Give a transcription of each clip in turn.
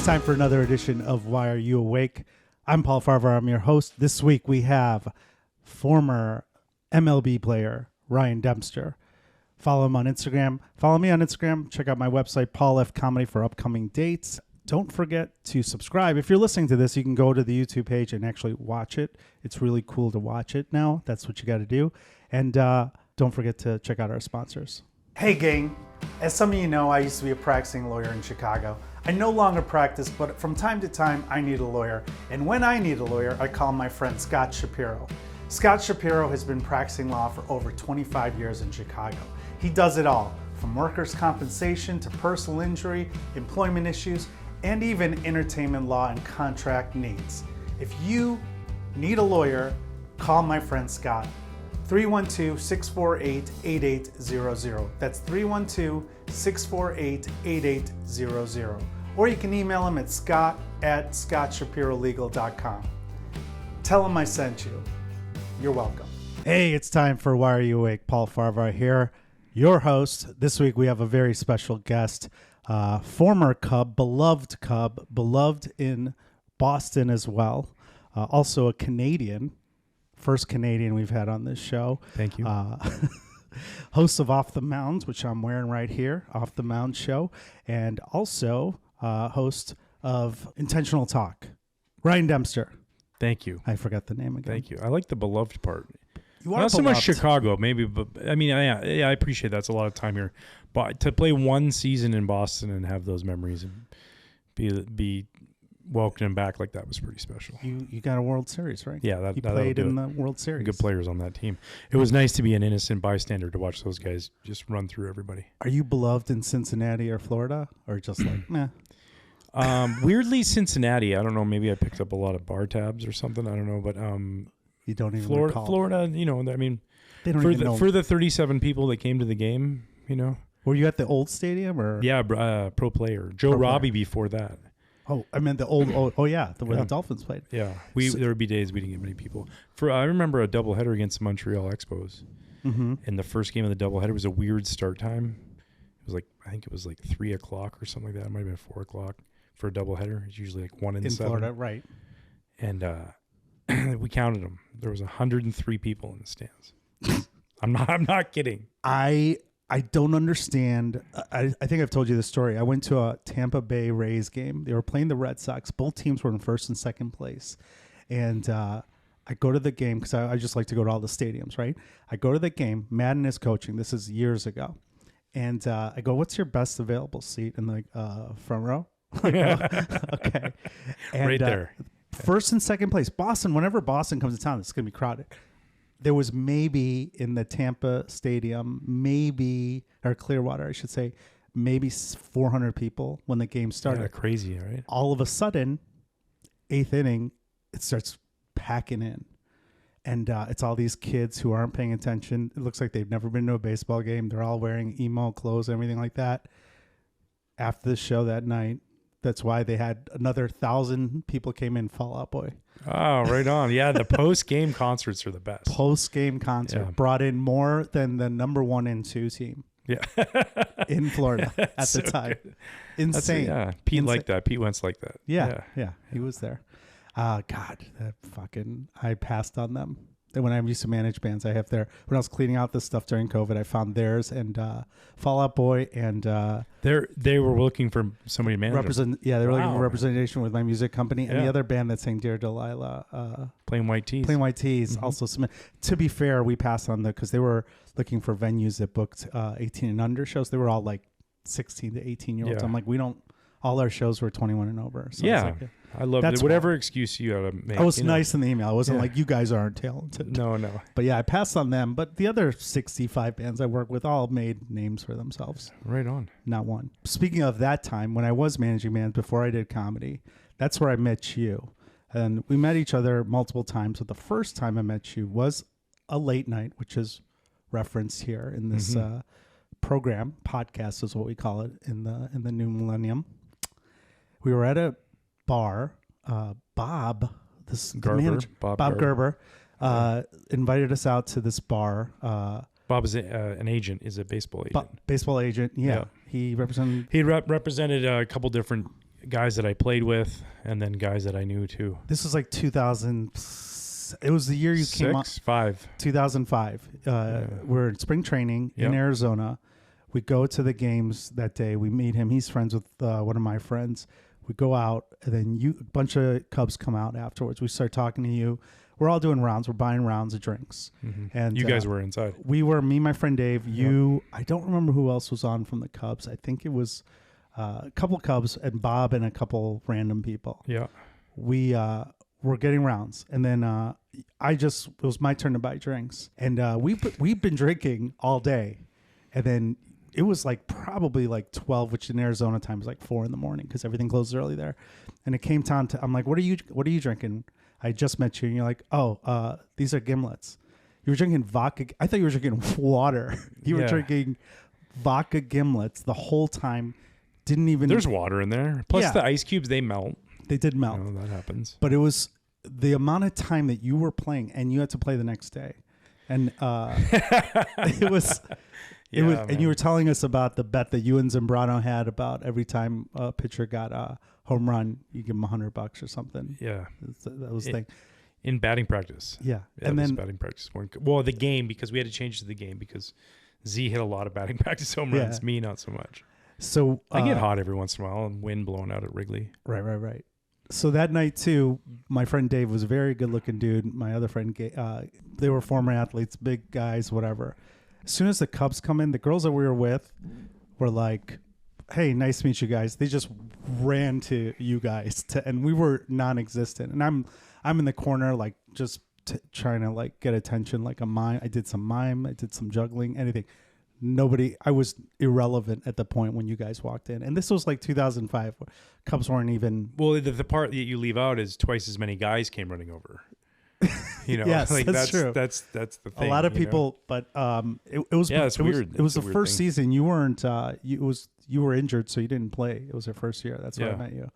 time for another edition of Why Are You Awake? I'm Paul Farahvar. I'm your host. This week we have former MLB player Ryan Dempster. Follow him on Instagram. Follow me on Instagram. Check out my website, paulfcomedy, for upcoming dates. Don't forget to subscribe. If you're listening to this, you can go to the YouTube page and actually watch it. It's really cool to watch it now. That's what you got to do. And don't forget to check out our sponsors. Hey, gang. As some of you know, I used to be a practicing lawyer in Chicago. I no longer practice, but from time to time, I need a lawyer. And when I need a lawyer, I call my friend Scott Shapiro. Scott Shapiro has been practicing law for over 25 years in Chicago. He does it all, from workers' compensation to personal injury, employment issues, and even entertainment law and contract needs. If you need a lawyer, call my friend Scott. 312-648-8800. That's 312-648-8800. Or you can email him at scott@scottshapirolegal.com. Tell him I sent you. You're welcome. Hey, it's time for Why Are You Awake? Paul Farahvar here, your host. This week we have a very special guest, former Cub, beloved in Boston as well. Also a Canadian. First Canadian we've had on this show. Thank you. Host of Off the Mound, which I'm wearing right here, Off the Mound show, and also host of Intentional Talk, Ryan Dempster. Thank you. I forgot the name again. Thank you. I like the beloved part. You are not so beloved. much Chicago, maybe, but I mean, I appreciate that's a lot of time here. But to play one season in Boston and have those memories and be welcoming back like that was pretty special. You got a World Series, right? Yeah, you played in the World Series. Good players on that team. It was nice to be an innocent bystander to watch those guys just run through everybody. Are you beloved in Cincinnati or Florida, or just like meh? Weirdly, Cincinnati. I don't know. Maybe I picked up a lot of bar tabs or something. I don't know, but you don't even Florida. recall. Florida. You know, I mean, they don't even know. For the 37 people that came to the game. You know, were you at the old stadium or? Yeah, pro player Joe Robbie before that. Oh, I meant the old. Where the Dolphins played. Yeah, there would be days we didn't get many people. I remember a doubleheader against the Montreal Expos, and the first game of the doubleheader was a weird start time. It was I think it was 3 o'clock or something like that. It might have been 4 o'clock for a doubleheader. It's usually 1 in 7. Florida, right? And we counted them. There was 103 people in the stands. I'm not kidding. I don't understand. I think I've told you this story. I went to a Tampa Bay Rays game. They were playing the Red Sox. Both teams were in first and second place. And I go to the game because I just like to go to all the stadiums, right? I go to the game. Madden is coaching. This is years ago. And I go, what's your best available seat? In the front row? Okay. And, right there. First and second place. Boston, whenever Boston comes to town, it's going to be crowded. There was maybe in the Tampa stadium, or Clearwater, I should say, maybe 400 people when the game started. Yeah, crazy, right? All of a sudden, 8th inning, it starts packing in. And it's all these kids who aren't paying attention. It looks like they've never been to a baseball game. They're all wearing emo clothes, everything like that. After the show that night, that's why they had another 1,000 people came in, Fall Out Boy. Oh, right on. Yeah, the post-game concerts are the best. Post-game concert brought in more than the number 1 and 2 team. Yeah, in Florida at the time. Good. Insane. Pete liked that. Pete Wentz liked that. Yeah, he was there. God, I passed on them. When I used to manage bands, when I was cleaning out this stuff during COVID, I found theirs and Fall Out Boy and they were looking for somebody to manage them. They were looking for representation with my music company and the other band that sang Dear Delilah, Plain White Tees. Also submit. To be fair, we passed on because they were looking for venues that booked 18 and under shows. They were all 16 to 18-year-olds. I'm like, all our shows were 21 and over. So I love it. Whatever excuse you got to make. I was nice in the email. I wasn't like, you guys aren't talented. No. But yeah, I passed on them. But the other 65 bands I work with all made names for themselves. Right on. Not one. Speaking of that time, when I was managing bands before I did comedy, that's where I met you. And we met each other multiple times. But the first time I met you was a late night, which is referenced here in this program. Podcast is what we call it in the new millennium. We were at a bar. Bob Gerber invited us out to this bar. Bob is an agent, is a baseball agent. Baseball agent, yeah. He represented represented a couple different guys that I played with, and then guys that I knew too. This was like 2000. It was the year you came up. 2005. We're in spring training in Arizona. We go to the games that day. We meet him. He's friends with one of my friends. We go out, and then a bunch of Cubs come out afterwards. We start talking to you. We're all doing rounds. We're buying rounds of drinks. Mm-hmm. And you guys were inside. We were, me, my friend Dave, you. I don't remember who else was on from the Cubs. I think it was a couple Cubs and Bob and a couple random people. Yeah. We were getting rounds. And then it was my turn to buy drinks. And we've been drinking all day. And then it was like probably like 12, which in Arizona time is like 4 a.m. because everything closes early there. And it came time to, I'm like, what are you drinking? I just met you, and you're like, oh, these are gimlets. You were drinking vodka. I thought you were drinking water. You were drinking vodka gimlets the whole time. Didn't even. There's water in there. Plus the ice cubes, they melt. They did melt. You know, that happens. But it was the amount of time that you were playing, and you had to play the next day, and it was. It was, and you were telling us about the bet that you and Zambrano had about every time a pitcher got a home run, you give him $100 or something. Yeah, that was the thing. In batting practice. Yeah, and then batting practice. Well, the game, because we had to change to the game because Z hit a lot of batting practice home runs. Me, not so much. So I get hot every once in a while and wind blowing out at Wrigley. Right. So that night too, my friend Dave was a very good-looking dude. My other friend, they were former athletes, big guys, whatever. As soon as the Cubs come in, the girls that we were with were like, hey, nice to meet you guys. They just ran to you guys, and we were non-existent. And I'm in the corner, like just trying to like get attention, like a mime. I did some mime, I did some juggling, anything. I was irrelevant at the point when you guys walked in. And this was like 2005. Cubs weren't even. Well, the part that you leave out is twice as many guys came running over. You know, yes, like that's true. That's the thing. A lot of people, but it was it's weird. It was the first season. You weren't. You were injured, so you didn't play. It was your first year. That's why I met you.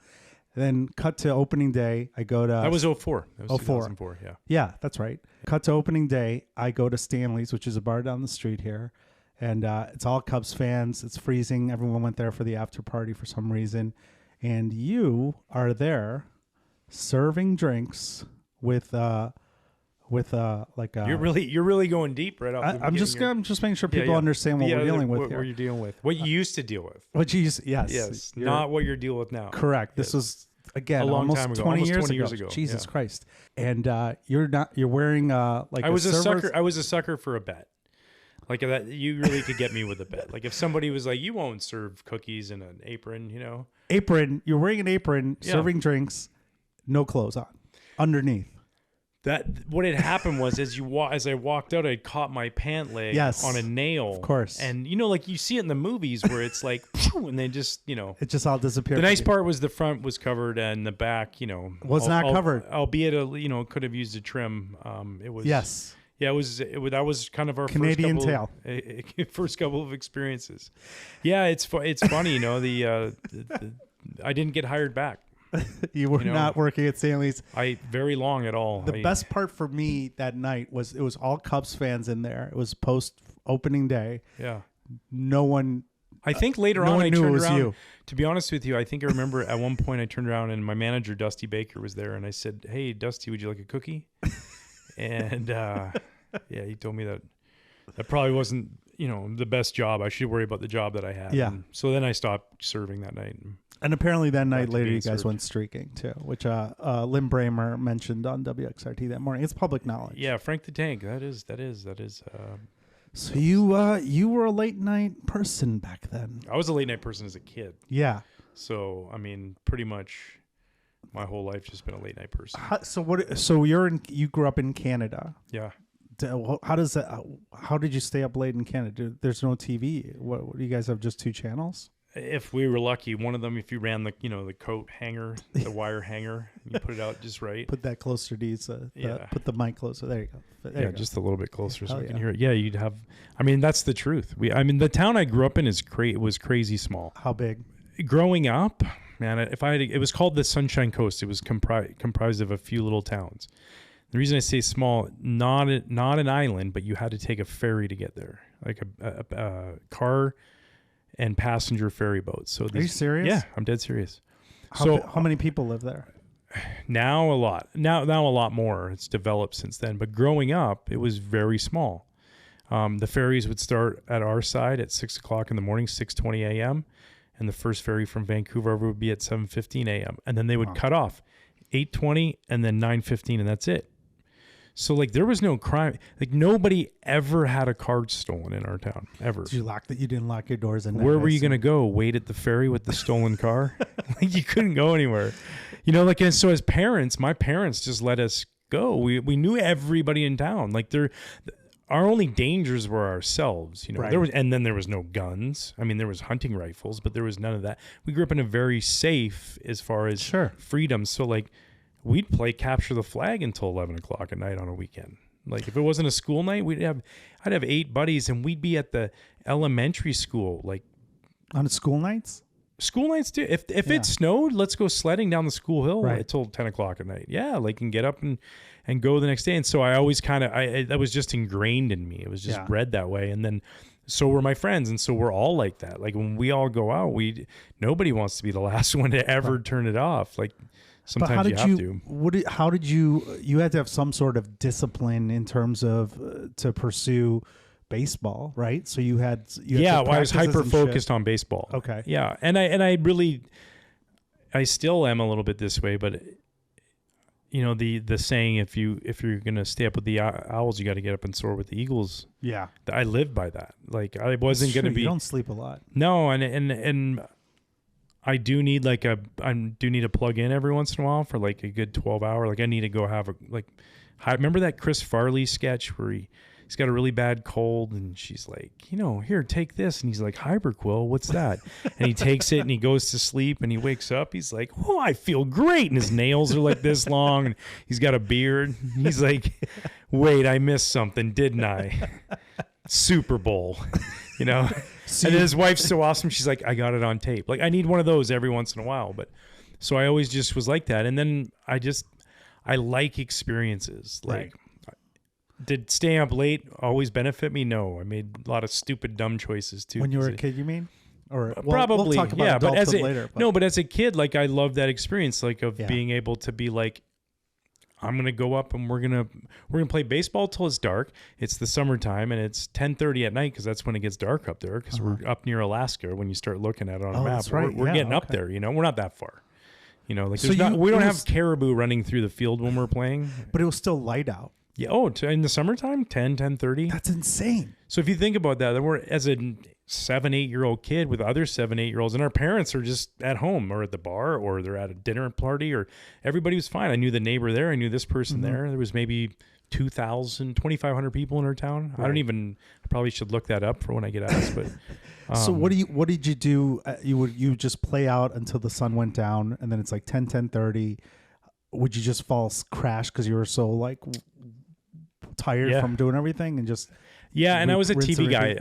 And then cut to opening day. I go to. That was 04. That was 2004. Yeah. Yeah, that's right. Cut to opening day. I go to Stanley's, which is a bar down the street here, and it's all Cubs fans. It's freezing. Everyone went there for the after party for some reason, and you are there, serving drinks with like you're really going deep right off. I'm just making sure people understand what we're dealing with here. What you're dealing with, what you used to deal with. What you used, yes, not what you're dealing with now. Correct. This was again a long almost time ago, 20 almost years ago. Jesus Christ! And you're wearing like I was a sucker. I was a sucker for a bet. Like that, you really could get me with a bet. Like if somebody was like, "You won't serve cookies in an apron," you know, apron. You're wearing an apron, serving drinks, no clothes on, underneath. That what had happened was as I walked out, I caught my pant leg on a nail. Of course. And you know, like you see it in the movies where it's like, and they just, you know, it just all disappeared. The nice part was the front was covered and the back, you know, was not covered. Albeit could have used a trim. It was Yeah, that was kind of our Canadian first couple of experiences. Yeah, it's funny, you know, I didn't get hired back. You were not working at Stanley's. Very long at all. The best part for me that night was it was all Cubs fans in there. It was post opening day. Yeah. No one. I think later on I turned around. You. To be honest with you, I think I remember at one point I turned around and my manager Dusty Baker was there, and I said, "Hey, Dusty, would you like a cookie?" And he told me that probably wasn't the best job. I should worry about the job that I had. Yeah. And so then I stopped serving that night. And apparently that night later you guys went streaking too, which Lynn Bramer mentioned on WXRT that morning. It's public knowledge. Yeah, Frank the Tank. That is. So you were a late night person back then. I was a late night person as a kid. Yeah. So I mean, pretty much my whole life just been a late night person. So you grew up in Canada. Yeah. How does that? How did you stay up late in Canada? There's no TV. What do you guys have? Just 2 channels? If we were lucky, one of them, if you ran the coat hanger, the wire hanger, you put it out just right. Put that closer to you. Put the mic closer. There you go. There you go. Just a little bit closer so I can hear it. Yeah, you'd have. I mean, that's the truth. The town I grew up in was crazy small. How big? Growing up, man, it was called the Sunshine Coast. It was comprised of a few little towns. The reason I say small, not an island, but you had to take a ferry to get there, like a car and passenger ferry boats. So are you serious? Yeah, I'm dead serious. How many people live there? Now a lot. Now a lot more. It's developed since then. But growing up, it was very small. The ferries would start at our side at 6 o'clock in the morning, 6:20 a.m., and the first ferry from Vancouver over would be at 7:15 a.m. And then they would cut off 8:20 and then 9:15, and that's it. So like there was no crime. Like nobody ever had a card stolen in our town ever. Did you lock that? You didn't lock your doors in. Where were you going to go? Wait at the ferry with the stolen car? Like you couldn't go anywhere. You know, like, and so as parents, my parents just let us go. We knew everybody in town. Like our only dangers were ourselves, you know. Right. And then there was no guns. I mean, there was hunting rifles, but there was none of that. We grew up in a very safe as far as freedom. So like we'd play capture the flag until 11 o'clock at night on a weekend. Like if it wasn't a school night, I'd have 8 buddies and we'd be at the elementary school, like on school nights. School nights too. If it snowed, let's go sledding down the school hill until 10 o'clock at night. Yeah, like and get up and go the next day. And so I always that was just ingrained in me. It was just bred that way. And then so were my friends, and so we're all like that. Like when we all go out, nobody wants to be the last one to ever turn it off. Like sometimes you have to. How did you had to have some sort of discipline in terms of to pursue baseball, right? So you had well, I was hyper focused on baseball. Okay. Yeah, and I still am a little bit this way, but you know the saying, if you're gonna stay up with the owls, you got to get up and soar with the eagles. Yeah, I lived by that. Like I wasn't gonna be. You don't sleep a lot. No, and I do need a plug in every once in a while for like a good 12 hour. Like I need to go have remember that Chris Farley sketch where he's got a really bad cold and she's like, here, take this. And he's like, Hyperquil, what's that? And he takes it and he goes to sleep and he wakes up. He's like, oh, I feel great. And his nails are like this long and he's got a beard. He's like, wait, I missed something, didn't I? Super Bowl, and his wife's so awesome. She's like, I got it on tape. Like I need one of those every once in a while. But so I always just was like that. And then I like experiences. Like, did staying up late always benefit me? No, I made a lot of stupid, dumb choices too. When you were a kid, you mean? Or probably, we'll talk about but later. But as a kid, like I loved that experience, like of being able to be like, I'm gonna go up and we're gonna play baseball till it's dark. It's the summertime and it's 10:30 at night because that's when it gets dark up there. Because we're up near Alaska. When you start looking at it on a map, that's right. we're getting up there. We're not that far. Like so we don't have caribou running through the field when we're playing. But it was still light out. Yeah. Oh, in the summertime, 10:30. That's insane. So if you think about that, we're as a 7-8-year-old kid with other 7-8-year-olds, and our parents are just at home or at the bar or they're at a dinner party, or everybody was fine. I knew the neighbor there. I knew this person there. There was maybe 2,500 people in our town. Right. I probably should look that up for when I get asked. But so what did you do? You just play out until the sun went down, and then it's like 10:30. Would you just crash because you were so like tired from doing everything and just and I was a TV guy.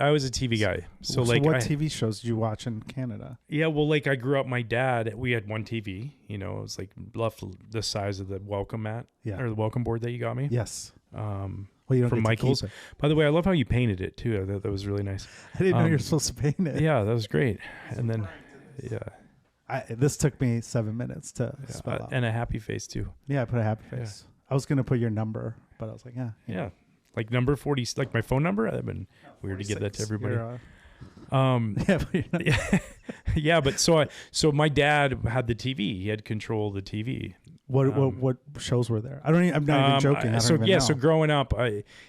So like what TV shows did you watch in Canada? Yeah, well, like I grew up, my dad, we had one TV, it was like the size of the welcome mat or the welcome board that you got me. Yes. From Michael's. By the way, I love how you painted it too. I thought that was really nice. I didn't know you were supposed to paint it. Yeah, that was great. And then, this took me 7 minutes to spell out. And a happy face too. Yeah, I put a happy face. I was going to put your number, but I was like, yeah. Like number 40, like my phone number. That'd been weird to give that to everybody. But so my dad had the TV. He had control of the TV. What shows were there? I'm not even joking. So growing up,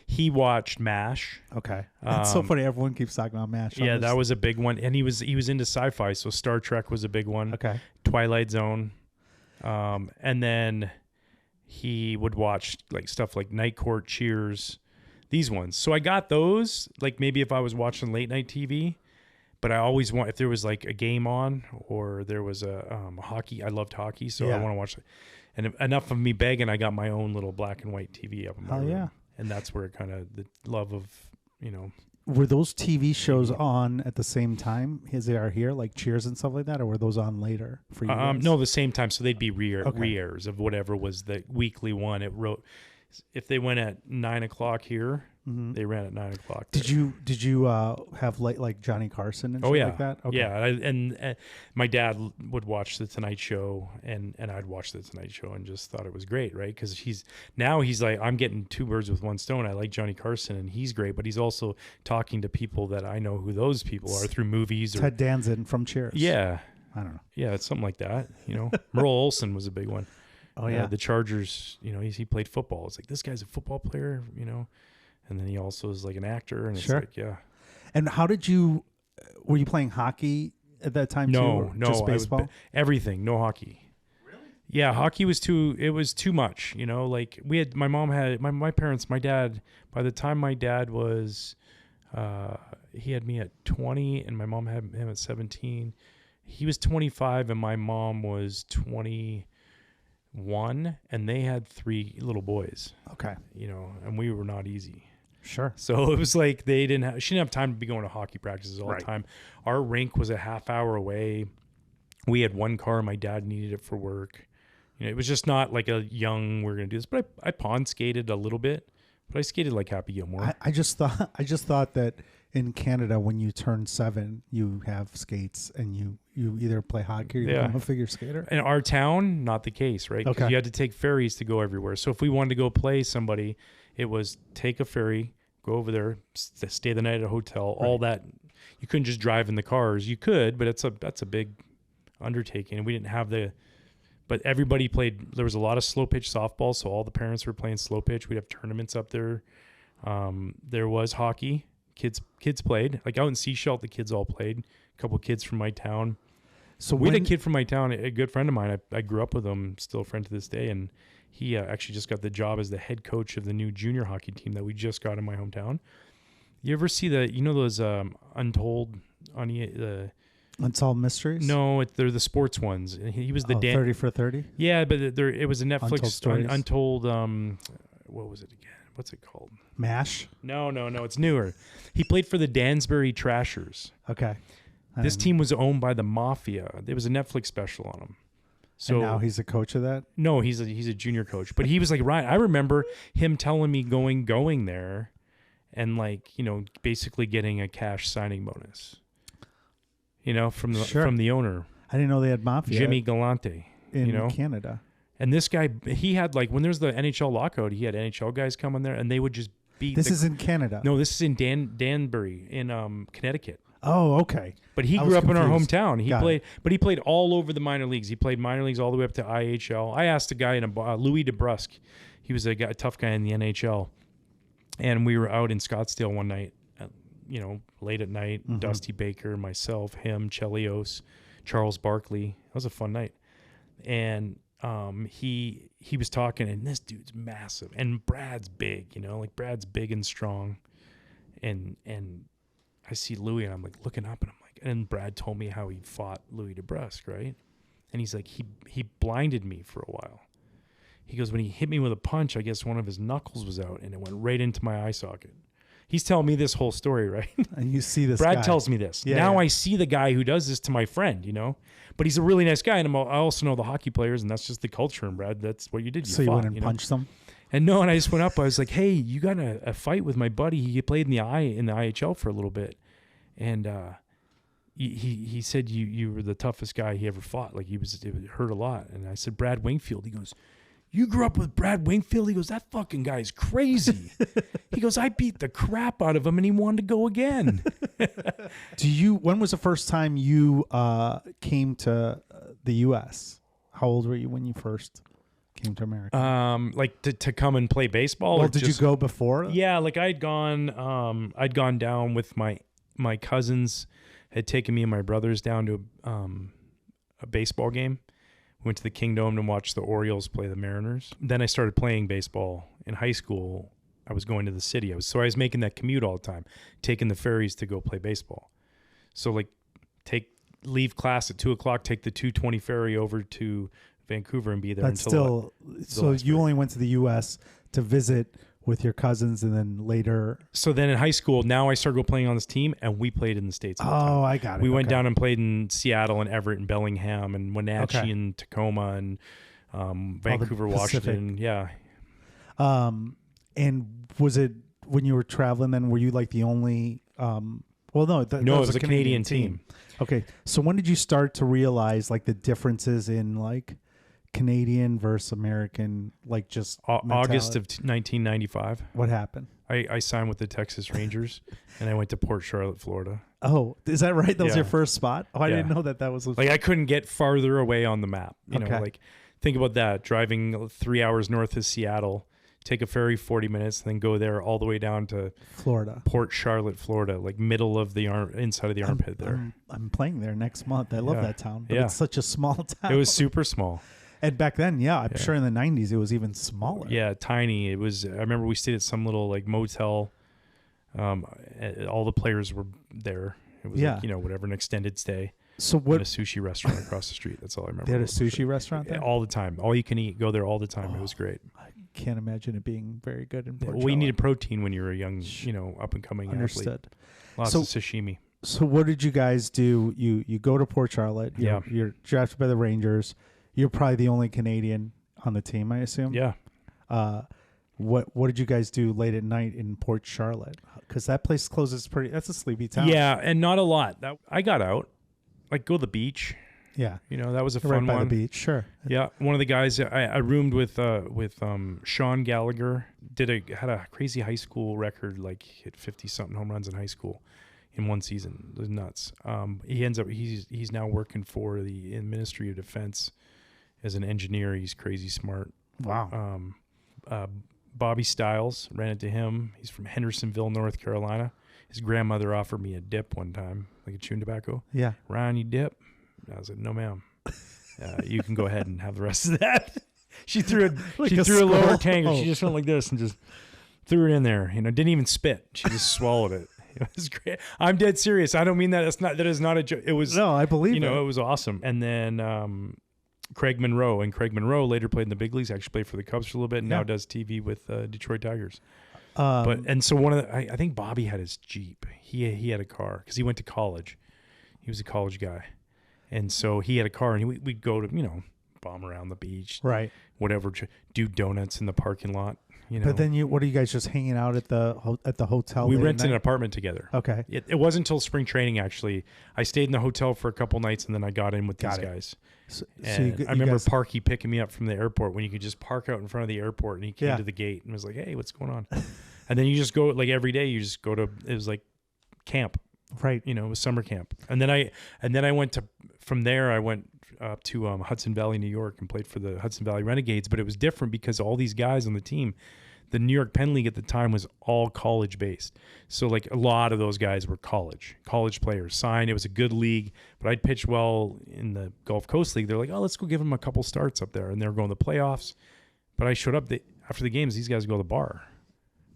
he watched MASH. Okay, it's so funny. Everyone keeps talking about MASH. Yeah, that was a big one, and he was into sci-fi. So Star Trek was a big one. Okay, Twilight Zone, and then he would watch like stuff like Night Court, Cheers, these ones. So I got those. Like maybe if I was watching late night TV. But I always if there was like a game on or there was a hockey. I loved hockey, so I want to watch it. And enough of me begging, I got my own little black and white TV up in my room. And that's where kind of the love of, Were those TV shows on at the same time as they are here, like Cheers and stuff like that, or were those on later for you guys? No, the same time. So they'd be re-airs of whatever was the weekly one. If they went at 9 o'clock here, Mm-hmm. They ran at 9 o'clock. Did you have like Johnny Carson and shit yeah. like that? Okay. Yeah. And my dad would watch the Tonight Show and I'd watch the Tonight Show and just thought it was great. Right. Cause he's like, I'm getting two birds with one stone. I like Johnny Carson and he's great, but he's also talking to people that I know who those people are through movies. Ted Danson from Cheers. Yeah. I don't know. Yeah. It's something like that. Merle Olsen was a big one. Oh yeah. The Chargers, he played football. It's like, this guy's a football player, and then he also is like an actor, and it's like, yeah. And how did were you playing hockey at that time too? No, just baseball? Everything, no hockey. Really? Yeah, hockey was too much, like we had, my mom had, my parents, my dad, by the time my dad was, he had me at 20 and my mom had him at 17. He was 25 and my mom was 21 and they had 3 little boys. Okay. And we were not easy. Sure. So it was like she didn't have time to be going to hockey practices all the time. Our rink was a half hour away. We had one car. My dad needed it for work. It was just not like we're going to do this. But I pond skated a little bit, but I skated like Happy Gilmore. I just thought that in Canada, when you turn 7, you have skates and you either play hockey or you become a figure skater. In our town, not the case, right? Because you had to take ferries to go everywhere. So if we wanted to go play somebody, it was take a ferry, go over there, stay the night at a hotel, all that. You couldn't just drive in the cars. You could, but that's a big undertaking. And we didn't have but everybody played. There was a lot of slow pitch softball, so all the parents were playing slow pitch. We'd have tournaments up there. There was hockey. Kids played. Like out in Seashell, the kids all played. A couple of kids from my town. So we had a kid from my town, a good friend of mine. I grew up with him, still a friend to this day, and he actually just got the job as the head coach of the new junior hockey team that we just got in my hometown. You ever see those Untold on the Unsolved Mysteries? No, they're the sports ones. He was the 30 for 30? Yeah, but it was a Netflix Untold what was it again? What's it called? MASH? No, it's newer. He played for the Dansbury Trashers. Okay. This team was owned by the Mafia. There was a Netflix special on him. So and now he's a coach of that? No, he's a junior coach. But he was like, right. I remember him telling me going there and basically getting a cash signing bonus. From the owner. I didn't know they had Mafia. Jimmy Galante. In Canada. And this guy, he had when there's the NHL lockout, he had NHL guys come in there and they would just beat. This is in Canada. No, this is in Danbury in Connecticut. Oh, okay. But he grew up in our hometown. He played all over the minor leagues. He played minor leagues all the way up to IHL. I asked a guy Louis DeBrusque. He was a tough guy in the NHL. And we were out in Scottsdale one night, late at night, mm-hmm. Dusty Baker, myself, him, Chelios, Charles Barkley. That was a fun night. And he was talking, and this dude's massive. And Brad's big, Brad's big and strong. And I see Louis and I'm looking up and I'm and Brad told me how he fought Louis DeBrusque, right? And he's like, he blinded me for a while. He goes, when he hit me with a punch, I guess one of his knuckles was out and it went right into my eye socket. He's telling me this whole story, right? And you see this Brad tells me this. Yeah, now I see the guy who does this to my friend, But he's a really nice guy, and I also know the hockey players, and that's just the culture. And Brad, that's what you did. You went and punched them? And no, and I just went up. I was like, hey, you got a fight with my buddy. He played in the IHL for a little bit. And he said you were the toughest guy he ever fought. It hurt a lot. And I said, Brad Wingfield. He goes, you grew up with Brad Wingfield? He goes, that fucking guy's crazy. He goes, I beat the crap out of him and he wanted to go again. When was the first time you came to the U.S.? How old were you when you first came to America? To come and play baseball? Well, did you go before? Yeah, I'd gone down with my cousins had taken me and my brothers down to a baseball game. Went to the Kingdom and watched the Orioles play the Mariners. Then I started playing baseball in high school. I was going to the city. I was making that commute all the time, taking the ferries to go play baseball. So leave class at 2:00, take the 2:20 ferry over to Vancouver and be there until. So you only went to the U.S. to visit with your cousins, and then later. So then in high school, now I started playing on this team, and we played in the States. Oh, I got it. We went down and played in Seattle and Everett and Bellingham and Wenatchee and Tacoma and Vancouver, Washington. Yeah. And was it when you were traveling, then were you like the only? Well, no, that it was was a Canadian team. Okay, so when did you start to realize like the differences in like Canadian versus American, like just August of 1995. What happened? I signed with the Texas Rangers, and I went to Port Charlotte, Florida. Oh, is that right? That was your first spot? Oh, I didn't know that was... Like, I couldn't get farther away on the map. You know, like, think about that. Driving 3 hours north of Seattle, take a ferry 40 minutes, and then go there all the way down to Florida. Port Charlotte, Florida, like middle of the inside of the armpit there. I'm playing there next month. I love that town. But it's such a small town. It was super small. And back then, I'm sure in the 90s it was even smaller. Yeah, tiny. It was. I remember we stayed at some little like motel. All the players were there. It was like, whatever, an extended stay. So what? At a sushi restaurant across the street. That's all I remember. They had a sushi restaurant there? All the time. All you can eat. Go there all the time. It was great. I can't imagine it being very good in Port Well, we needed protein when you were a young, up and coming athlete. Lots of sashimi. So what did you guys do? You go to Port Charlotte. You're drafted by the Rangers. You're probably the only Canadian on the team, I assume. Yeah. What did you guys do late at night in Port Charlotte? Because that place closes that's a sleepy town. Yeah, and not a lot. I got out, like go to the beach. Yeah. That was a fun one. Right by the beach, sure. Yeah, one of the guys I roomed with Sean Gallagher had a crazy high school record, like hit 50-something home runs in high school in one season. It was nuts. He ends up he's now working for the Ministry of Defense as an engineer. He's crazy smart. Wow. Bobby Stiles, ran into him. He's from Hendersonville, North Carolina. His grandmother offered me a dip one time, like a chewing tobacco. Yeah. Ryan, you dip? I was like, no, ma'am. You can go ahead and have the rest of that. She threw a lower tank. She just went like this and just threw it in there. Didn't even spit. She just swallowed it. It was great. I'm dead serious. I don't mean that. That is not a joke. It was. No, I believe it. It was awesome. And then Craig Monroe, later played in the big leagues. Actually played for the Cubs for a little bit, and now does TV with Detroit Tigers. So I think Bobby had his Jeep. He had a car because he went to college. He was a college guy, and so he had a car, and we'd go to bomb around the beach, right? Whatever, do donuts in the parking lot. But then what are you guys just hanging out at the hotel? We rented an apartment together. Okay. It wasn't until spring training, actually. I stayed in the hotel for a couple nights, and then I got in with these guys. I remember Parky picking me up from the airport when you could just park out in front of the airport, and he came to the gate and was like, "Hey, what's going on?" And then you just go, like every day, you just go to, it was like camp. Right. It was summer camp. And then I went from there, I went up to Hudson Valley, New York, and played for the Hudson Valley Renegades. But it was different because all these guys on the team, the New York Penn League at the time was all college based. So like a lot of those guys were college players signed. It was a good league, but I'd pitch well in the Gulf Coast League. They're like, oh, let's go give them a couple starts up there. And they're going to the playoffs. But I showed up after the games, these guys go to the bar.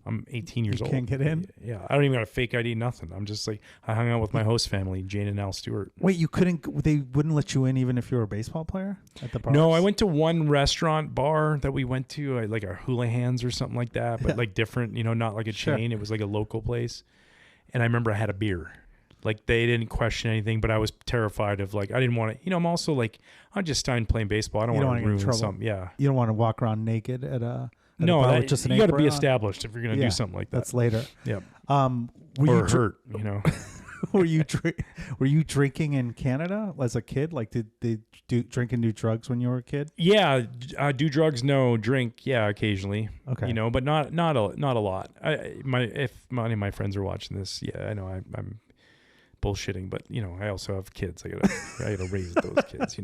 I'm 18 years old. You can't get in? Yeah. I don't even got a fake ID, nothing. I'm just like, I hung out with my host family, Jane and Al Stewart. Wait, they wouldn't let you in even if you were a baseball player at the bar? No, I went to one restaurant bar that we went to, like a Houlihan's or something like that, but like different, not like a chain. It was like a local place. And I remember I had a beer. Like they didn't question anything, but I was terrified of like, I didn't want to, I'm also like, I'm just starting playing baseball. I don't want to ruin something. Yeah. You don't want to walk around naked at a... No, you got to be established if you're going to do something like that. That's later. Yep. Were hurt, were you drinking in Canada as a kid? Like, did they drink and do drugs when you were a kid? Yeah, do drugs? No, drink. Yeah, occasionally. Okay. But not a lot. If any of my friends are watching this, I know I'm bullshitting, but I also have kids. I gotta raise those kids.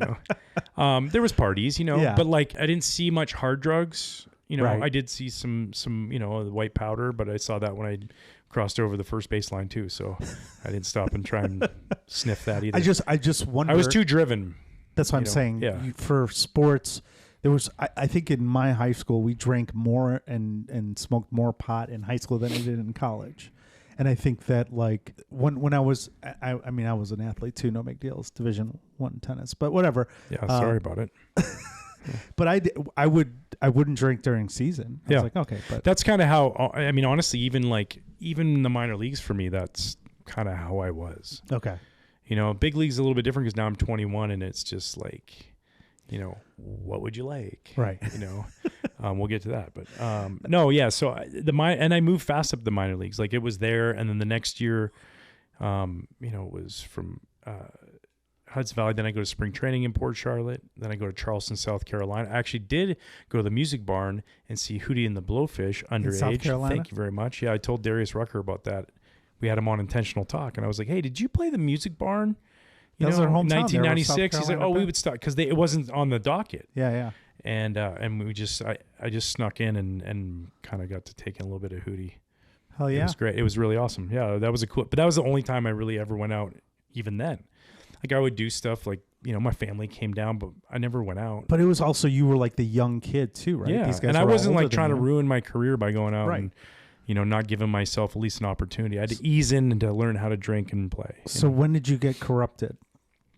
There was parties, but like I didn't see much hard drugs. Right. I did see some the white powder, but I saw that when I crossed over the first baseline too. So I didn't stop and try and sniff that either. I just wonder. I was too driven. That's what I'm saying. Yeah. For sports, there was. I think in my high school we drank more and smoked more pot in high school than we did in college. And I think that like when I was, I was an athlete too. No big deal. It's Division I tennis, but whatever. Yeah. Sorry about it. But I wouldn't drink during season. I was like, okay, but that's kind of how, honestly, even in the minor leagues for me, that's kind of how I was. Okay. Big league's a little bit different because now I'm 21 and it's just like, what would you like? Right. We'll get to that, but no, yeah. So I moved fast up the minor leagues. Like, it was there, and then the next year, it was from Hudson Valley. Then I go to spring training in Port Charlotte. Then I go to Charleston, South Carolina. I actually did go to the Music Barn and see Hootie and the Blowfish underage. South Carolina? Thank you very much. Yeah, I told Darius Rucker about that. We had him on Intentional Talk, and I was like, "Hey, did you play the Music Barn? That was our hometown. 1996." He's like, "Oh, we would start because it wasn't on the docket." Yeah. And we just I just snuck in and kind of got to take in a little bit of Hootie. Hell yeah. It was great. It was really awesome. Yeah, that was but that was the only time I really ever went out. Even then, like, I would do stuff like, my family came down, but I never went out. But it was also, you were like the young kid too, right? Yeah, These guys and I wasn't like trying to you. ruin my career by going out and not giving myself at least an opportunity. I had to ease in and to learn how to drink and play. So when did you get corrupted?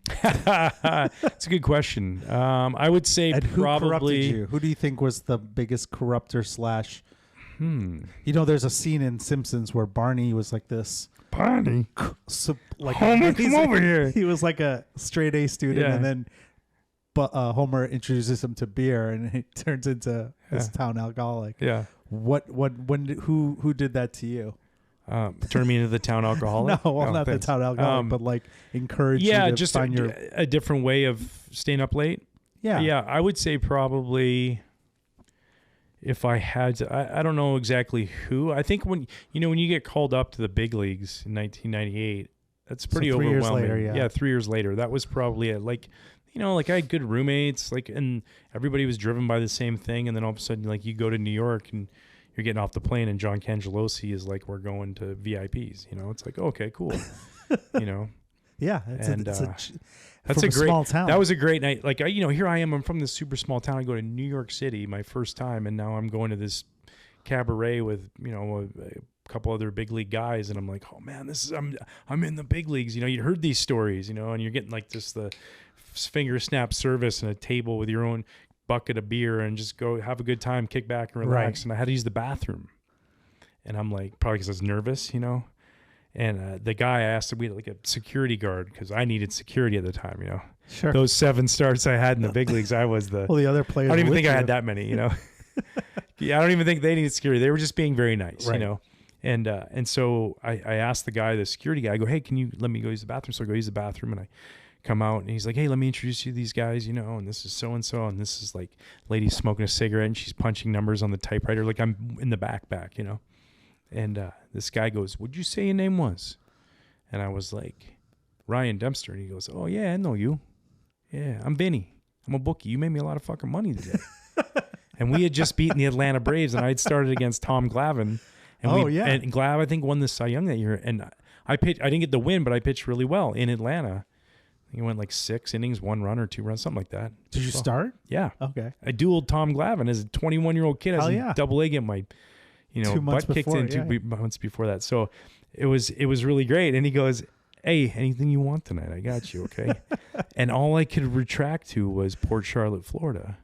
It's a good question. I would say and who probably. Corrupted you? Who do you think was the biggest corrupter / there's a scene in Simpsons where Barney was like this. Barney, like Homer, come over here. He was like a straight A student, and then Homer introduces him to beer, and he turns into this town alcoholic. Yeah. Who did that to you? Turn me into the town alcoholic? No, well, not the town alcoholic, but like encourage you to just find a different way of staying up late. Yeah. Yeah, I would say probably if I had to, I don't know exactly who. I think when you get called up to the big leagues in 1998, that's pretty so 3 overwhelming. years later, yeah. 3 years later. That was probably it. Like, like I had good roommates, like, and everybody was driven by the same thing. And then all of a sudden, like, you go to New York and you're getting off the plane and John Cangelosi is like, we're going to VIPs, it's like, okay, cool. Yeah. That's a great small town. That was a great night. Like, here I am. I'm from this super small town. I go to New York City, my first time, and now I'm going to this cabaret with a couple other big league guys, and I'm like, oh man, I'm in the big leagues. You heard these stories, and you're getting like the finger snap service and a table with your own bucket of beer, and just go have a good time, kick back and relax. Right. And I had to use the bathroom, and I'm like, probably because I was nervous, And the guy asked, we had like a security guard because I needed security at the time, Sure. Those 7 starts I had in the big leagues, I was the. Well, the other players. I don't even think I had that many, Yeah, I don't even think they needed security. They were just being very nice, right. And so I asked the security guy, I go, hey, can you let me go use the bathroom? So I go use the bathroom, and I come out, and he's like, hey, let me introduce you to these guys, and this is so-and-so, and this is like lady smoking a cigarette, and she's punching numbers on the typewriter, like I'm in the back, And this guy goes, what'd you say your name was? And I was like, Ryan Dempster. And he goes, oh, yeah, I know you. Yeah, I'm Vinny. I'm a bookie. You made me a lot of fucking money today. And we had just beaten the Atlanta Braves, and I had started against Tom Glavine. And And Glav, I think, won the Cy Young that year. And I didn't get the win, but I pitched really well in Atlanta. He went like 6 innings, 1 run or 2 runs, something like that. Did you start? Yeah. Okay. I dueled Tom Glavine as a 21-year-old kid. I was double A getting my 2 months butt kicked before, in 2 months before that. So it was really great. And he goes, hey, anything you want tonight, I got you, okay? And all I could retract to was Port Charlotte, Florida.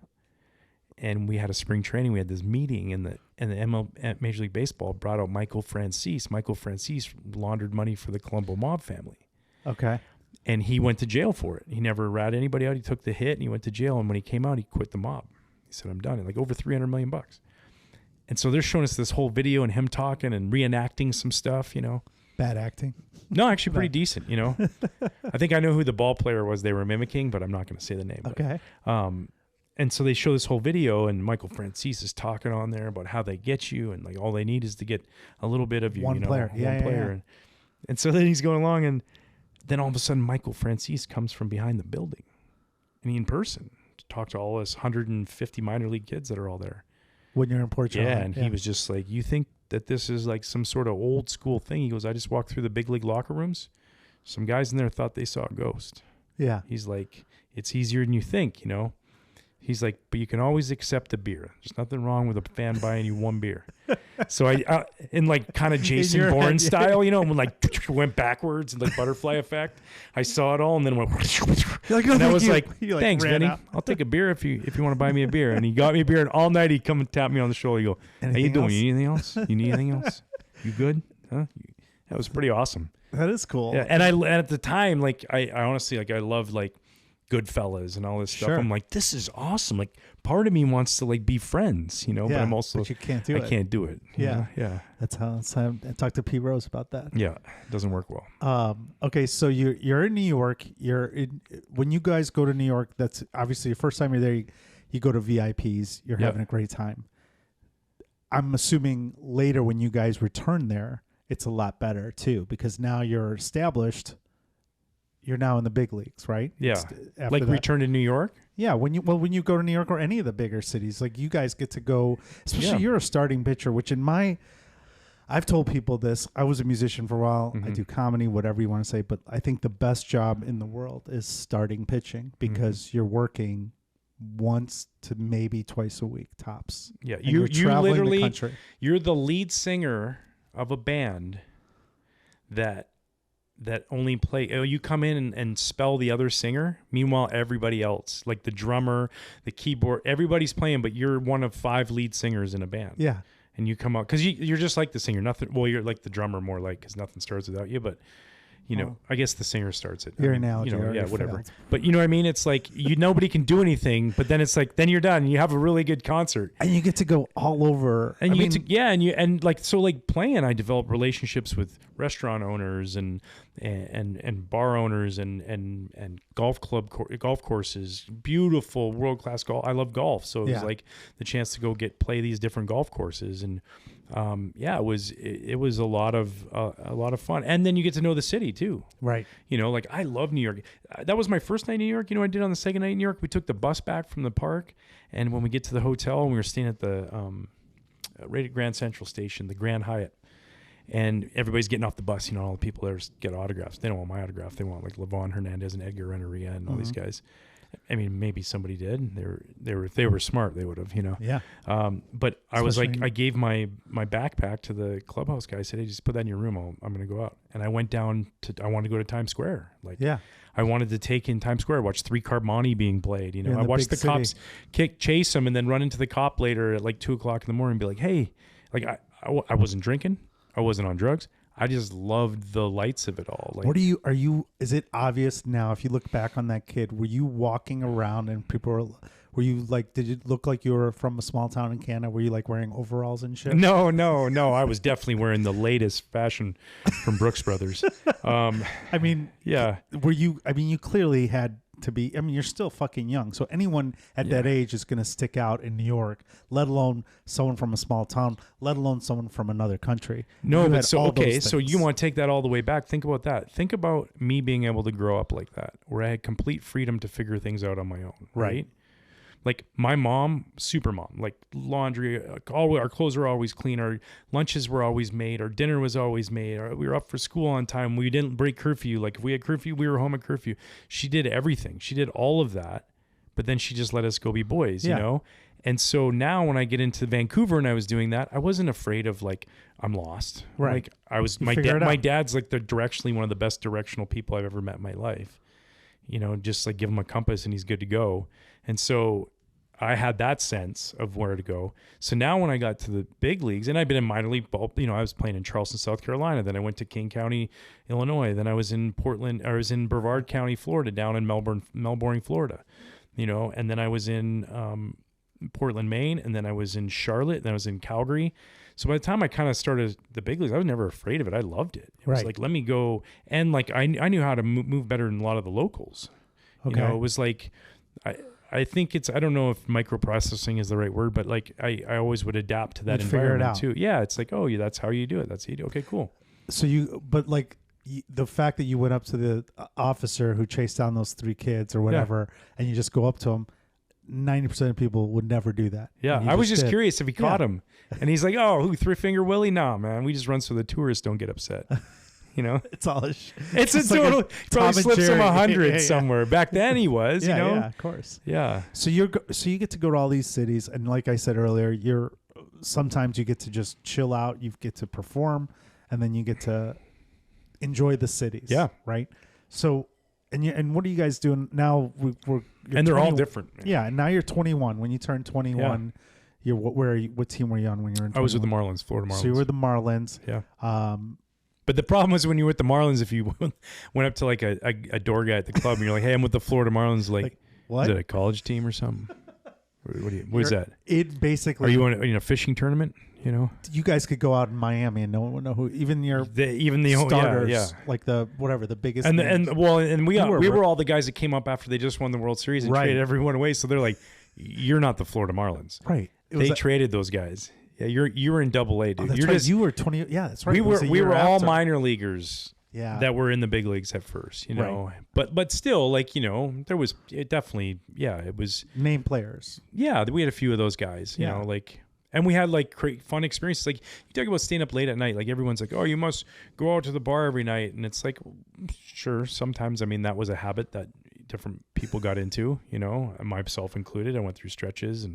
And we had a spring training. We had this meeting, and the MLB, Major League Baseball brought out Michael Francis. Michael Francis laundered money for the Colombo mob family. Okay. And he went to jail for it. He never ratted anybody out. He took the hit, and he went to jail. And when he came out, he quit the mob. He said, I'm done. And like over $300 million. And so they're showing us this whole video and him talking and reenacting some stuff, Bad acting? No, actually pretty decent, I think I know who the ball player was they were mimicking, but I'm not going to say the name. Okay. But, and so they show this whole video, and Michael Francis is talking on there about how they get you, and like all they need is to get a little bit of you, one player. One player. And so then he's going along, and then all of a sudden Michael Francis comes from behind the building, and he in person to talk to all us 150 minor league kids that are all there. When you're in Port Charlotte. Yeah, and he was just like, you think that this is like some sort of old school thing? He goes, I just walked through the big league locker rooms. Some guys in there thought they saw a ghost. Yeah. He's like, it's easier than you think, He's like, but you can always accept a beer. There's nothing wrong with a fan buying you 1 beer. So I in like kind of Jason Bourne style, when like went backwards and like butterfly effect. I saw it all and then went. Like, and I was like, like thanks, Vinny. out. I'll take a beer if you want to buy me a beer. And he got me a beer, and all night he'd come and tap me on the shoulder. He'd go, how you doing? Else? You need anything else? You need anything else? You good? Huh? That was pretty awesome. That is cool. Yeah, and at the time, like I honestly, like I loved like Goodfellas and all this stuff. Sure. I'm like, this is awesome. Like, part of me wants to like be friends, you know, but I'm also, but you can't do it. I can't do it. you know? Yeah. That's how I talked to P. Rose about that. Yeah. It doesn't work well. Okay, so you're in New York. When you guys go to New York, that's obviously the first time you're there. You go to VIPs. You're having a great time. I'm assuming later when you guys return there, it's a lot better too, because now you're established. You're now in the big leagues, right? Yeah. Like return to New York? Yeah. When you go to New York or any of the bigger cities, like you guys get to go, especially you're a starting pitcher, which I've told people this. I was a musician for a while. I do comedy, whatever you want to say, but I think the best job in the world is starting pitching because you're working once to maybe twice a week tops. Yeah. And You literally, the country. you're the lead singer of a band that only play, you come in and spell the other singer. Meanwhile, everybody else, like the drummer, the keyboard, everybody's playing, but you're one of 5 lead singers in a band. Yeah. And you come out, because you're just like the singer. You're like the drummer more like, because nothing starts without you, but you know, I guess the singer starts it. Your analogy. Yeah, whatever. Failed. But you know what I mean? It's like nobody can do anything, but then it's like, then you're done and you have a really good concert. And you get to go all over. And playing, I developed relationships with restaurant owners and bar owners and golf courses, beautiful world-class golf. I love golf. So it was like the chance to go play these different golf courses. And it was a lot of fun. And then you get to know the city too. Right. You know, like I love New York. That was my first night in New York. You know what I did on the second night in New York? We took the bus back from the park. And when we get to the hotel, we were staying at the right at Grand Central Station, the Grand Hyatt. And everybody's getting off the bus. You know, all the people there get autographs. They don't want my autograph. They want like Levon Hernandez and Edgar Renneria and all these guys. I mean, maybe somebody did. If they were smart, they would have, you know. Yeah. But I was like, I gave my backpack to the clubhouse guy. I said, hey, just put that in your room. I'm going to go out. And I went down I wanted to go to Times Square. I wanted to take in Times Square, watch 3 Carboni being played. You know, I watched the cops chase them and then run into the cop later at like 2:00 in the morning and be like, hey, like I wasn't drinking. I wasn't on drugs. I just loved the lights of it all. Like, is it obvious now, if you look back on that kid, were you walking around and were you like, did it look like you were from a small town in Canada? Were you like wearing overalls and shit? No. I was definitely wearing the latest fashion from Brooks Brothers. I mean, yeah. You clearly had to be, you're still fucking young. So anyone at that age is going to stick out in New York, let alone someone from a small town, let alone someone from another country. No, but so you want to take that all the way back. Think about that. Think about me being able to grow up like that, where I had complete freedom to figure things out on my own, right? Like my mom, super mom, like laundry, all our clothes were always clean. Our lunches were always made. Our dinner was always made. We were up for school on time. We didn't break curfew. Like if we had curfew, we were home at curfew. She did everything. She did all of that, but then she just let us go be boys, you know? And so now when I get into Vancouver and I was doing that, I wasn't afraid of like, I'm lost. Right. Like I was, my dad's like directionally one of the best directional people I've ever met in my life. You know, just like give him a compass and he's good to go. And so I had that sense of where to go. So now when I got to the big leagues, and I've been in minor league ball, you know, I was playing in Charleston, South Carolina. Then I went to King County, Illinois. Then I was in Brevard County, Florida, down in Melbourne, Florida, you know, and then I was in Portland, Maine. And then I was in Charlotte. Then I was in Calgary. So by the time I kind of started the big leagues, I was never afraid of it. I loved it. It was like, let me go. And like, I knew how to move better than a lot of the locals. Okay. You know, it was like, I think I don't know if microprocessing is the right word, but like I always would adapt to that environment too. Yeah. It's like, oh yeah, that's how you do it. That's how you do it. Okay, cool. So the fact that you went up to the officer who chased down those 3 kids or whatever, and you just go up to him, 90% of people would never do that. Yeah. I was just curious if he caught him. And he's like, oh, who, 3-Finger Willie? Nah, man. We just run so the tourists don't get upset. You know, it's all it's a total, probably slips him 100 somewhere. Back then he was, you know, yeah, of course. Yeah. So you get to go to all these cities. And like I said earlier, sometimes you get to just chill out. You get to perform and then you get to enjoy the cities. Yeah. Right. So, and what are you guys doing now? And they're all different. Man. Yeah. And now you're 21. When you turn 21, what team were you on when you were in 21? I was with the Marlins, Florida Marlins. So you were the Marlins. Yeah. But the problem was when you were with the Marlins, if you went up to like a door guy at the club and you're like, hey, I'm with the Florida Marlins, like what? Is it a college team or something? What is that? It basically. Are you in a fishing tournament? You know, you guys could go out in Miami and no one would know who. Even the starters, yeah. Like the biggest. And we were all the guys that came up after they just won the World Series and traded everyone away. So they're like, you're not the Florida Marlins, right? They traded those guys. Yeah, you were in AA, dude. That's right. You were 20. Yeah, that's right. We were all minor leaguers. Yeah. That were in the big leagues at first, you know, but still, like, you know, there was it was name players. Yeah, we had a few of those guys, you know, like, and we had like fun experiences. Like, you talk about staying up late at night, like everyone's like, oh, you must go out to the bar every night, and it's like, sure, sometimes. I mean, that was a habit that different people got into, you know, myself included. I went through stretches,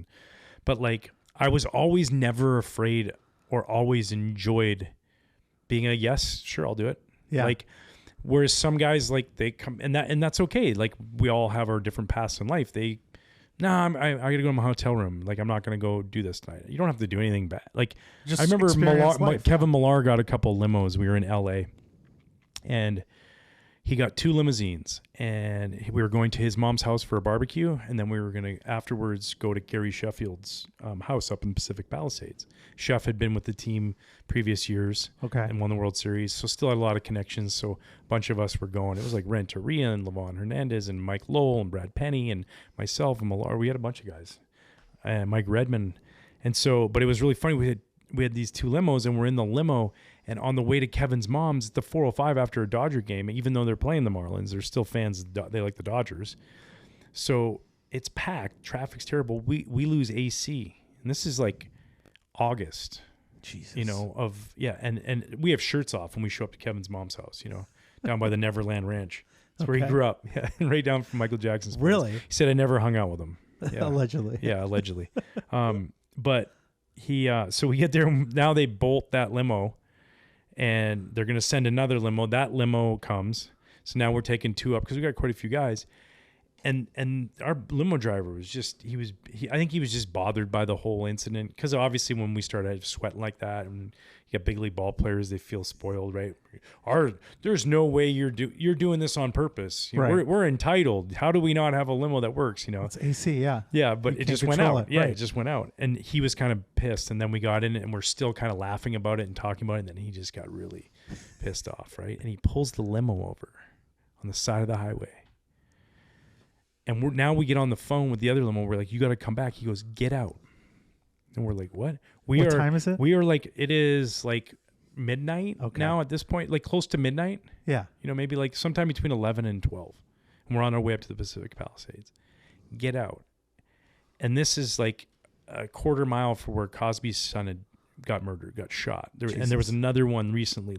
but like, I was always never afraid or always enjoyed being yes, sure, I'll do it. Yeah. Like, whereas some guys, like, they come and that's okay. Like, we all have our different paths in life. I gotta go to my hotel room. Like, I'm not gonna go do this tonight. You don't have to do anything bad. Like, just I remember Kevin Millar got a couple limos. We were in LA, and he got 2 limousines, and we were going to his mom's house for a barbecue, and then we were going to afterwards go to Gary Sheffield's house up in Pacific Palisades. Sheff had been with the team previous years and won the World Series, so still had a lot of connections. So a bunch of us were going. It was like Renteria and Levon Hernandez and Mike Lowell and Brad Penny and myself and Millar. We had a bunch of guys, and Mike Redmond. And so, but it was really funny. We had these 2 limos, and we're in the limo. And on the way to Kevin's mom's, the 405 after a Dodger game, even though they're playing the Marlins, they're still fans. They like the Dodgers. So it's packed. Traffic's terrible. We lose AC. And this is like August. Jesus. You know, and we have shirts off when we show up to Kevin's mom's house, you know, down by the Neverland Ranch. That's where he grew up. Yeah, right down from Michael Jackson's place. Really? He said I never hung out with him. Yeah. Allegedly. Yeah, allegedly. But so we get there. Now they bolt that limo. And they're going to send another limo. That limo comes. So now we're taking 2 up because we got quite a few guys. And our limo driver was just, I think he was just bothered by the whole incident. Because obviously when we started sweating like that, and you got big league ball players, they feel spoiled, right? There's no way you're doing this on purpose. You know, we're entitled. How do we not have a limo that works? You know, it's AC, yeah. Yeah, but it just went out. It just went out, and he was kind of pissed. And then we got in it, and we're still kind of laughing about it and talking about it. And then he just got really pissed off, right? And he pulls the limo over on the side of the highway. And now we get on the phone with the other limo. We're like, you got to come back. He goes, get out. And we're like, what? What time is it? We are like, it is like midnight now at this point, like close to midnight. Yeah. You know, maybe like sometime between 11 and 12. And we're on our way up to the Pacific Palisades. Get out. And this is like a quarter mile from where Cosby's son had got murdered, got shot. And there was another one recently.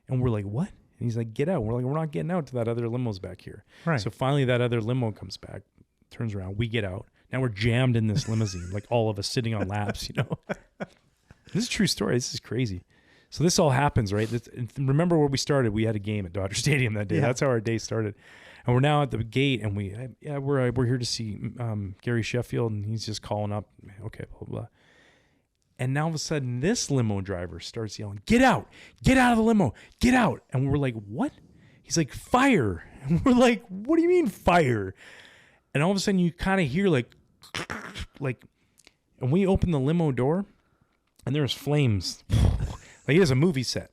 And we're like, what? And he's like, get out. We're like, we're not getting out to that other limo's back here. Right. So finally that other limo comes back, turns around. We get out. Now we're jammed in this limousine, like all of us sitting on laps, you know. This is a true story. This is crazy. So this all happens, right? Remember where we started? We had a game at Dodger Stadium that day. Yeah. That's how our day started. And we're now at the gate, and we're here to see Gary Sheffield, and he's just calling up. Okay, blah, blah, blah. And now all of a sudden, this limo driver starts yelling, get out of the limo, get out. And we're like, what? He's like, fire. And we're like, what do you mean fire? And all of a sudden you kind of hear like, and we open the limo door and there's flames. Like it is a movie set,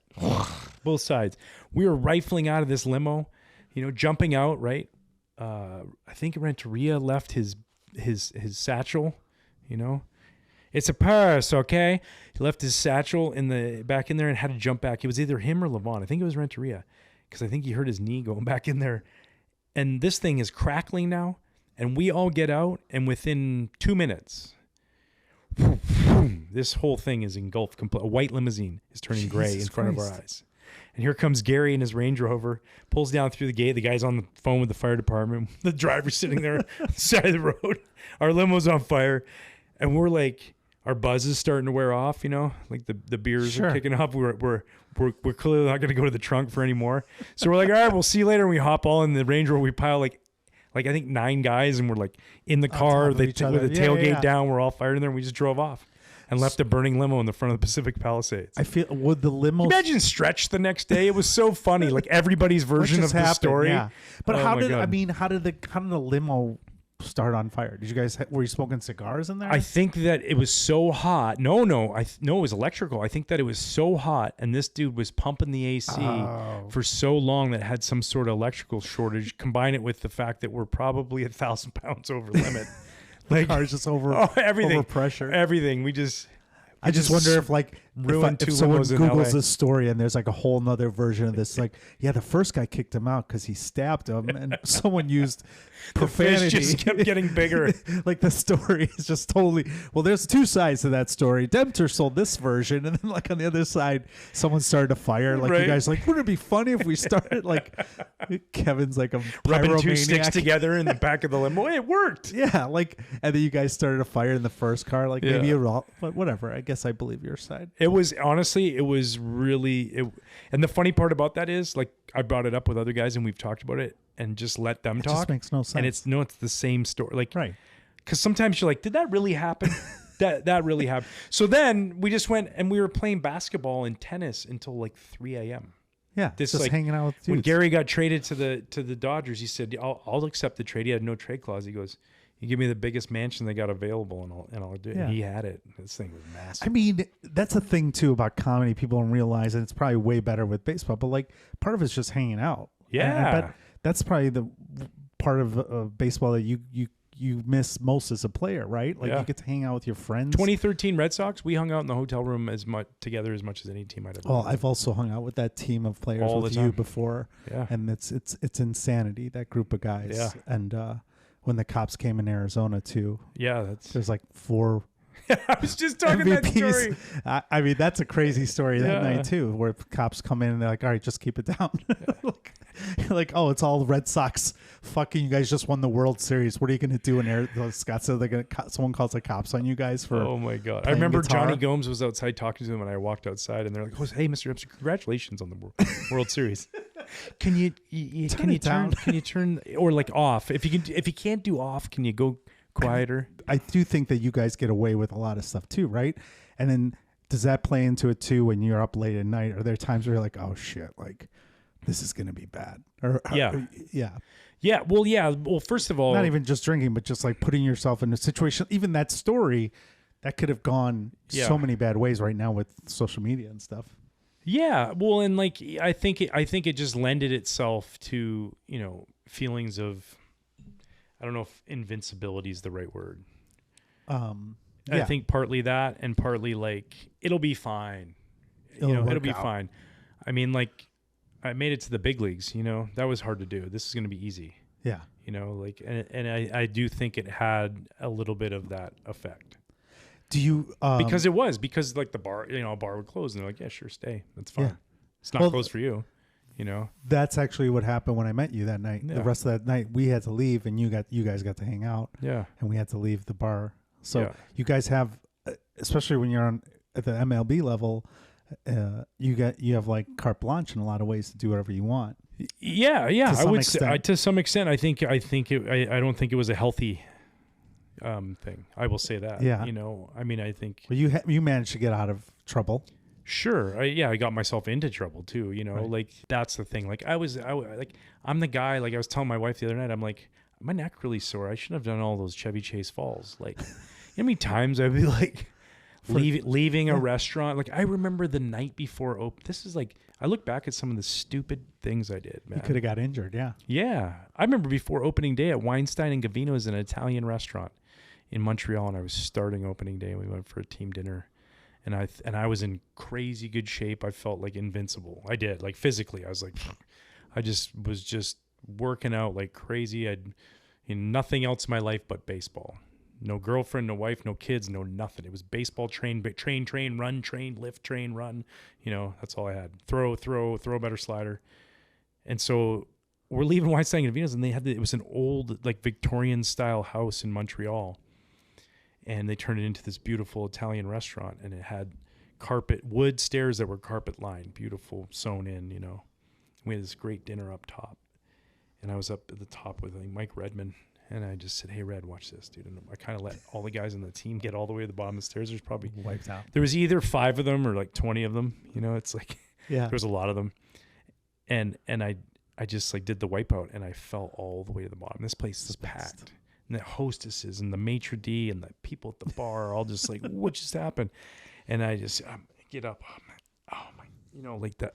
both sides. We were rifling out of this limo, you know, jumping out, right? I think Renteria left his satchel, you know. It's a purse, okay? He left his satchel back in there and had to jump back. It was either him or Levon. I think it was Renteria because I think he hurt his knee going back in there. And this thing is crackling now, and we all get out, and within 2 minutes, this whole thing is engulfed. A white limousine is turning gray in front of our eyes. And here comes Gary in his Range Rover, pulls down through the gate. The guy's on the phone with the fire department. The driver's sitting there on the side of the road. Our limo's on fire. And we're like, our buzz is starting to wear off, you know, like the beers are kicking up. We're clearly not going to go to the trunk for any more. So we're like, all right, we'll see you later. And we hop all in the Range Rover. We pile like I think 9 guys, and we're like in the car with the tailgate down. We're all fired in there, and we just drove off. and left a burning limo in the front of the Pacific Palisades. I feel would the limo Imagine Stretch the next day. It was so funny, like everybody's version of the story. Yeah. But Oh how my did God. how did the limo start on fire? Did you guys were you smoking cigars in there? I think that it was so hot. No, it was electrical. I think that it was so hot, and this dude was pumping the AC for so long that it had some sort of electrical shortage. Combine it with the fact that we're probably 1,000 pounds over limit. Like cars just over everything, over pressure. Everything. I just wonder if like ruined if two someone limos in Googles LA. this story and there's like a whole nother version of this, like, yeah, the first guy kicked him out because he stabbed him and someone used profanity. The fish just kept getting bigger. Like the story is just totally, well, there's two sides to that story. Dempster sold this version, and then like on the other side, someone started a fire. Like Right. you guys like, wouldn't it be funny if we started like Kevin's like a Rubbing two sticks pyromaniac. together in the back of the limo. It worked. Yeah, like, and then you guys started a fire in the first car. Like maybe Yeah. you're all, but whatever. I guess I believe your side. It was honestly, it was really, and the funny part about that is, like, I brought it up with other guys and we've talked about it and just let them It talk. just makes no sense. And it's the same story. Like, right. because sometimes you're like, did that really happen? that really happened. So then we just went and we were playing basketball and tennis until like 3 a.m. Yeah, This, just like, hanging out with dudes. When Gary got traded to the Dodgers, he said, I'll accept the trade. He had no trade clause. He goes, you give me the biggest mansion they got available and I'll do it. Yeah. And he had it. This thing was massive. I mean, that's a thing too about comedy. People don't realize, and it's probably way better with baseball. But like, part of it's just hanging out. And I Yeah. bet that's probably the part of baseball that you miss most as a player, right? Like Yeah. you get to hang out with your friends. 2013 Red Sox, we hung out in the hotel room as much as any team I'd ever. Well, been. I've also hung out with that team of players All with the you time. before, Yeah. and it's insanity, that group of guys. Yeah. And when the cops came in Arizona too, Yeah, that's. there's like 4 I was just talking that story. MVPs. I mean, that's a crazy story that Yeah. night too, where cops come in and they're like, "All right, just keep it down." like, oh, it's all Red Sox. Fucking, you guys just won the World Series. What are you going to do in Scottsdale? They're someone calls the cops on you guys for. Oh my god! I playing remember guitar. Johnny Gomes was outside talking to them, and I walked outside, and they're like, "Oh, hey, Mr. Dempster, congratulations on the World Series. Can you turn or like off? If you can't do off, can you go quieter?" I do think that you guys get away with a lot of stuff too, right? And then does that play into it too when you're up late at night? Are there times where you're like, "Oh shit, like this is gonna be bad"? Yeah. Yeah. Yeah. Well, yeah. Well, first of all, Not even just drinking, but just like putting yourself in a situation. Even that story, that could have gone Yeah. so many bad ways right now with social media and stuff. yeah. Well, and like I think it just lended itself to feelings of, I don't know if invincibility is the right word. Yeah. I think partly that, and partly like it'll be fine. It'll work It'll be out. fine. I mean, like I made it to the big leagues. That was hard to do. This is going to be easy. Yeah. Like, and I do think it had a little bit of that effect Do you because like the bar, a bar would close, and they're like, yeah, sure, stay. That's fine. Yeah. It's not Well, closed for you. that's actually what happened when I met you that night. Yeah. The rest of that night, we had to leave, and you guys got to hang out, Yeah. and we had to leave the bar. So Yeah. you guys have, especially when you're at the MLB level, you have like carte blanche in a lot of ways to do whatever you want. Yeah. To I some would extent. say to some extent. I don't think it was a healthy thing. I will say that. Yeah. I mean, I think. But you managed to get out of trouble. Sure. I got myself into trouble too. Right. Like that's the thing. Like I'm the guy. Like I was telling my wife the other night. I'm like, my neck really sore. I shouldn't have done all those Chevy Chase falls. Like, how many times I'd be like leaving a restaurant. Like I remember the night before open. This is like I look back at some of the stupid things I did. Man. You could have got injured. Yeah. Yeah. I remember before opening day at Weinstein and Gavino's, an Italian restaurant in Montreal, and I was starting opening day, and we went for a team dinner. And I was in crazy good shape. I felt like invincible. I did, like physically. I was like, I was just working out like crazy. I'd nothing else in my life but baseball. No girlfriend, no wife, no kids, no nothing. It was baseball, train, run, train, lift, train, run. That's all I had. Throw, a better slider. And so we're leaving Weinstein and Gavino's, and it was an old like Victorian style house in Montreal. And they turned it into this beautiful Italian restaurant, and it had wood stairs that were carpet lined, beautiful, sewn in, We had this great dinner up top, and I was up at the top with Mike Redman, And I just said, hey, Red, watch this, dude. And I kind of let all the guys on the team get all the way to the bottom of the stairs. There's probably wiped out. There was either 5 of them or like 20 of them. You know, it's like there was a lot of them. And I just like did the wipeout and I fell all the way to the bottom. This place is packed. And the hostesses and the maitre d' and the people at the bar are all just like, what just happened? And I just get up. Oh my, you know, like that.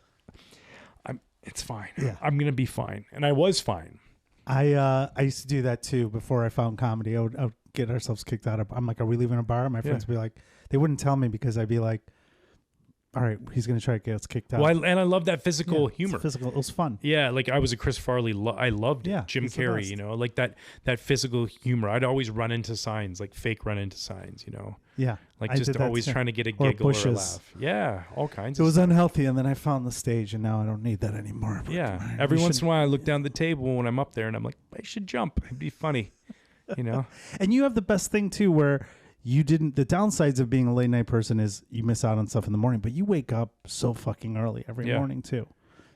It's fine. Yeah. I'm going to be fine. And I was fine. I used to do that too before I found comedy. I would get ourselves kicked out of. I'm like, are we leaving a bar? My friends would be like, they wouldn't tell me because I'd be like, all right, he's going to try to get us kicked out. Well, and I love that physical humor. Physical. It was fun. Yeah, like I was a Chris Farley. I loved it. Jim Carrey, you know, like that physical humor. I'd always run into signs, like fake run into signs, you know. Yeah. Like just always trying to get a giggle or a laugh. Yeah, all kinds of stuff. It was stuff. unhealthy, and then I found the stage, and now I don't need that anymore. Yeah. Every once in a while, I look down the table when I'm up there, and I'm like, I should jump. It'd be funny, you know. And you have the best thing, too, where you didn't. The downsides of being a late night person is you miss out on stuff in the morning, but you wake up so fucking early every morning, too.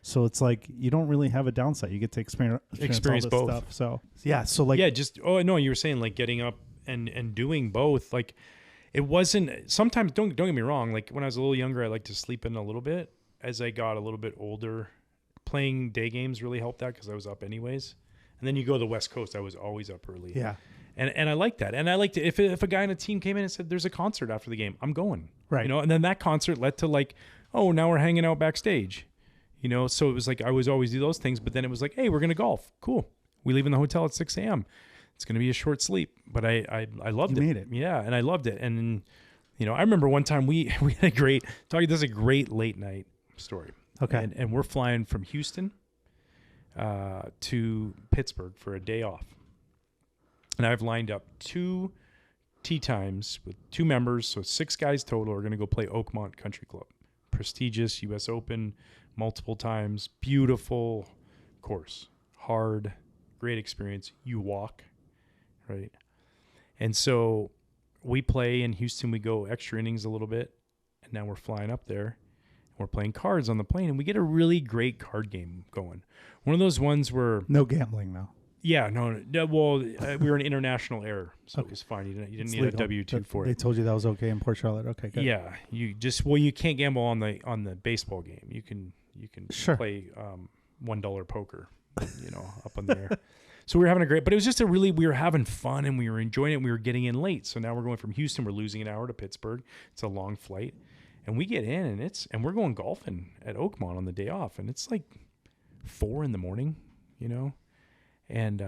So it's like you don't really have a downside. You get to experience all this both stuff. So, yeah. So, like. Yeah, just, oh, no, you were saying, like, getting up and doing both, like, it wasn't sometimes. Don't get me wrong. Like when I was a little younger, I liked to sleep in a little bit. As I got a little bit older, playing day games really helped that because I was up anyways. And then you go to the West Coast, I was always up early. Yeah, and I like that. And I liked it if a guy on a team came in and said, "There's a concert after the game," I'm going. Right. You know. And then that concert led to like, oh, now we're hanging out backstage. You know. So it was like I was always do those things, but then it was like, hey, we're gonna golf. Cool. We leave in the hotel at 6 a.m. It's going to be a short sleep, but I loved it. You made it. Yeah, and I loved it. And, you know, I remember one time we had a great, this is a great late night story. Okay. And we're flying from Houston to Pittsburgh for a day off. And I've lined up 2 tee times with 2 members, so 6 guys total are going to go play Oakmont Country Club. Prestigious U.S. Open, multiple times, beautiful course, hard, great experience. You walk. Right. And so we play in Houston. We go extra innings a little bit. And now we're flying up there. And we're playing cards on the plane. And we get a really great card game going. One of those ones where... No gambling, though. Yeah. No. Well, we were an international air. So it was fine. You didn't need a W-2 for it. They told you that was okay in Port Charlotte. Okay, good. Yeah. You can't gamble on the baseball game. You can play $1 poker, you know, up on the air. So we were having a great, but it was just we were having fun and we were enjoying it. And we were getting in late. So now we're going from Houston. We're losing an hour to Pittsburgh. It's a long flight. And we get in and we're going golfing at Oakmont on the day off. And it's like 4 a.m, you know? And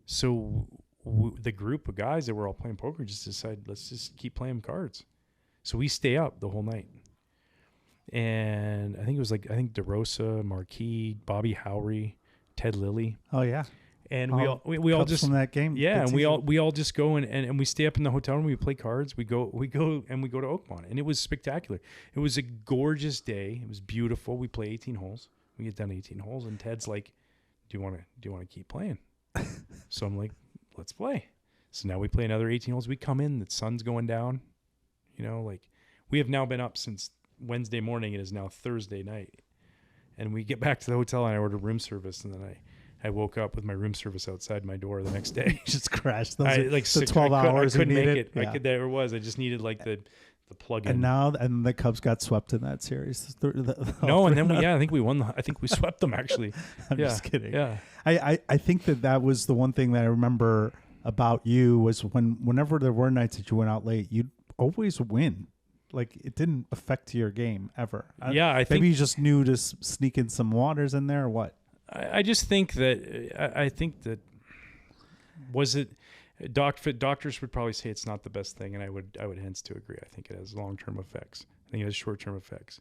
so the group of guys that were all playing poker just decided, let's just keep playing cards. So we stay up the whole night. And I think it was DeRosa, Marquis, Bobby Howry, Ted Lilly. Oh, yeah. And we all just from that game. Yeah, and we all just go and we stay up in the hotel room. We play cards. We go and we go to Oakmont, and it was spectacular. It was a gorgeous day. It was beautiful. We play 18 holes. We get done 18 holes, and Ted's like, "Do you want to keep playing?" So I'm like, "Let's play." So now we play another 18 holes. We come in. The sun's going down. You know, like we have now been up since Wednesday morning. It is now Thursday night, and we get back to the hotel and I order room service, and then I woke up with my room service outside my door the next day. Just crashed. The 12 hours. I couldn't make it. Yeah. There it was. I just needed like the plug-in. And now the Cubs got swept in that series. No, and then I think we won. I think we swept them actually. I'm just kidding. Yeah. I think that was the one thing that I remember about you was whenever there were nights that you went out late, you'd always win. Like it didn't affect your game ever. Yeah, I think maybe you just knew to sneak in some waters in there or what. I just think that was it. Doctors would probably say it's not the best thing, and I would hence to agree. I think it has long-term effects. I think it has short-term effects.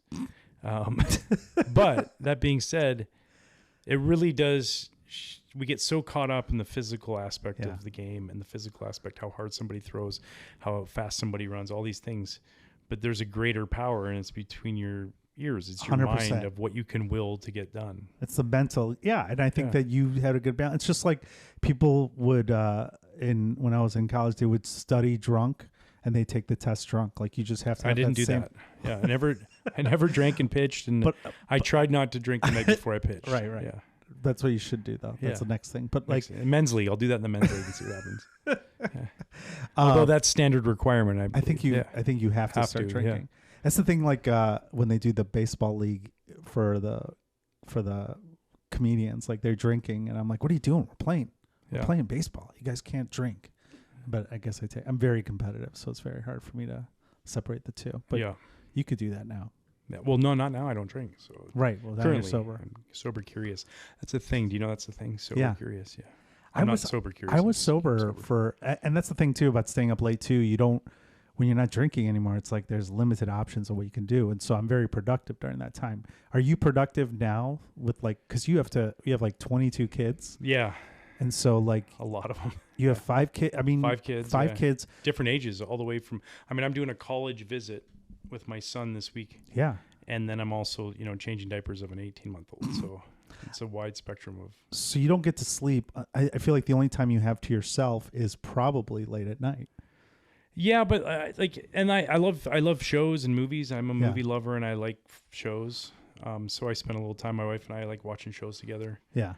But that being said, it really does. We get so caught up in the physical aspect of the game and the physical aspect, how hard somebody throws, how fast somebody runs, all these things. But there's a greater power, and it's between your ears. It's your 100%. mind of what you can will to get done. It's the mental. Yeah. And I think that you had a good balance. It's just like people would, when I was in college, they would study drunk and they take the test drunk. Like you just have to have I didn't do that. Yeah. I never drank and pitched. And but, I tried not to drink the night before I pitched. Right. Yeah. That's what you should do, though. That's the next thing. But like men's league, I'll do that in the men's league and see what happens. Yeah. Although that's standard requirement. I think you have to start drinking. Yeah. That's the thing. Like when they do the baseball league for the comedians, like they're drinking, and I'm like, "What are you doing? We're playing baseball. You guys can't drink." But I guess I'm very competitive, so it's very hard for me to separate the two. But you could do that now. Yeah, well, no, not now. I don't drink. So right. Well, currently you're sober. I'm sober curious. That's a thing. Do you know that's the thing? Sober curious. Yeah. I'm not sober curious. I was sober and that's the thing too about staying up late too. You don't, when you're not drinking anymore, it's like there's limited options of what you can do. And so I'm very productive during that time. Are you productive now with because you have like 22 kids? Yeah. And so like a lot of them. You have 5 kids. I mean, 5 kids. 5 kids. Different ages, all the way from, I'm doing a college visit with my son this week. Yeah. And then I'm also, changing diapers of an 18-month-old. So it's a wide spectrum of. So you don't get to sleep. I feel like the only time you have to yourself is probably late at night. Yeah, but I love shows and movies. I'm a movie lover and I like shows. So I spend a little time, my wife and I like watching shows together. Yeah.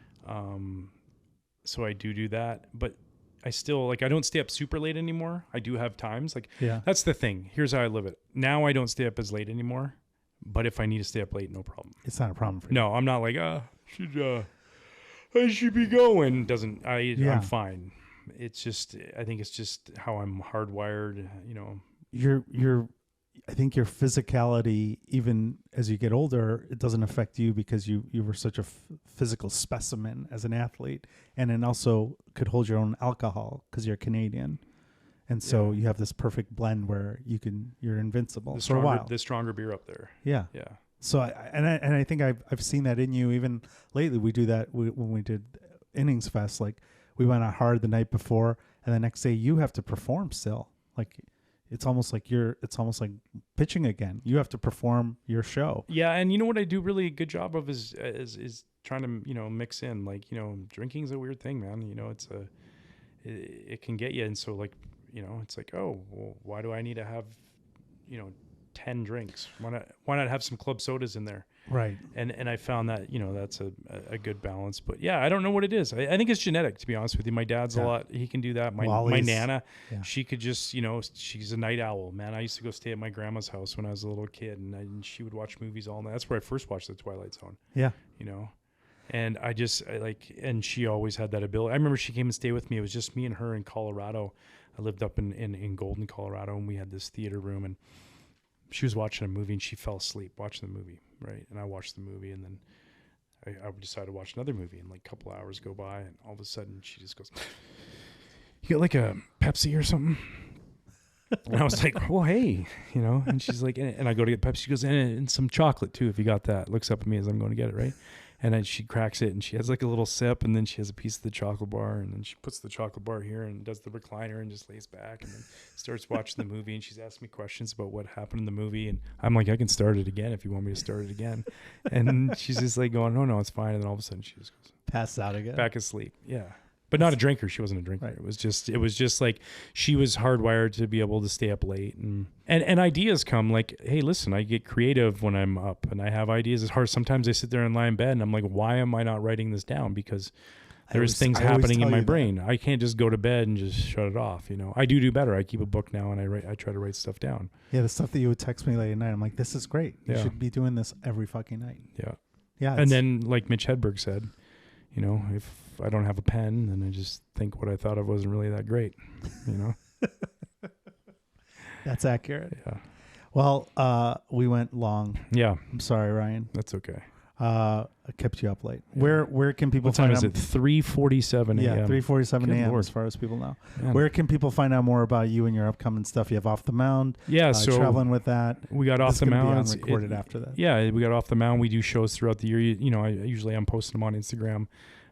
So I do that, but I still I don't stay up super late anymore. I do have times that's the thing. Here's how I live it. Now I don't stay up as late anymore, but if I need to stay up late, no problem. It's not a problem for you. No, I'm not like, I should be going. I'm fine. It's just, I think it's just how I'm hardwired, I think your physicality, even as you get older, it doesn't affect you because you were such a physical specimen as an athlete, and then also could hold your own alcohol because you're Canadian, and so you have this perfect blend where you're invincible for a while. The stronger beer up there. Yeah, yeah. So I think I've seen that in you. Even lately, we do that when we did Innings Fest. Like we went out hard the night before, and the next day you have to perform still. Like. It's almost like pitching again. You have to perform your show. Yeah, and you know what I do really a good job of is trying to mix in drinking's a weird thing, man. It can get you, and so it's like, oh, well, why do I need to have 10 drinks? Why not have some club sodas in there? Right. And I found that, that's a good balance. But yeah, I don't know what it is. I think it's genetic, to be honest with you. My dad's a lot, he can do that. My Nana, she could just, she's a night owl, man. I used to go stay at my grandma's house when I was a little kid, and she would watch movies all night. That's where I first watched The Twilight Zone. Yeah. And and she always had that ability. I remember she came and stayed with me. It was just me and her in Colorado. I lived up in Golden, Colorado, and we had this theater room, and she was watching a movie and she fell asleep watching the movie, right? And I watched the movie, and then I decided to watch another movie, and a couple hours go by, and all of a sudden she just goes, "You got like a Pepsi or something?" And I was like, "Well, hey, and she's like, and I go to get Pepsi. She goes, and some chocolate too, if you got that." Looks up at me as I'm going to get it, right? And then she cracks it, and she has like a little sip, and then she has a piece of the chocolate bar, and then she puts the chocolate bar here and does the recliner and just lays back, and then starts watching the movie, and she's asking me questions about what happened in the movie, and I'm like, I can start it again if you want me to start it again. And she's just like going, no, it's fine. And then all of a sudden she just goes, passes out again, back asleep. Yeah. But not a drinker. She wasn't a drinker. Right. It was just like she was hardwired to be able to stay up late, and ideas come like, hey, listen, I get creative when I'm up and I have ideas. It's hard. Sometimes I sit there and lie in bed and I'm like, why am I not writing this down? Because there's things happening in my brain. I can't just go to bed and just shut it off. I do better. I keep a book now and I try to write stuff down. Yeah. The stuff that you would text me late at night, I'm like, this is great. You should be doing this every fucking night. Yeah. Yeah. And then like Mitch Hedberg said, if I don't have a pen, then I just think what I thought of wasn't really that great, That's accurate. Yeah. Well, we went long. Yeah. I'm sorry, Ryan. That's okay. I kept you up late. Yeah. Where can people find out? What time is it? 3:47 a.m. Yeah, 3:47 a.m. as far as people know. Man. Where can people find out more about you and your upcoming stuff? You have Off the Mound. Yeah, so traveling with that. We got Off the Mound. Be recorded after that. Yeah, we got Off the Mound. We do shows throughout the year. I'm posting them on Instagram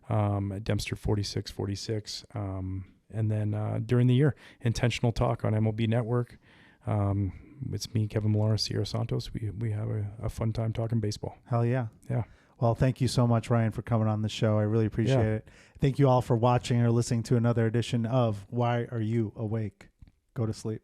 at Dempster 4646. And then during the year, Intentional Talk on MLB Network. It's me, Kevin Millar, Sierra Santos. We have a fun time talking baseball. Hell yeah. Yeah. Well, thank you so much, Ryan, for coming on the show. I really appreciate it. Thank you all for watching or listening to another edition of Why Are You Awake? Go to sleep.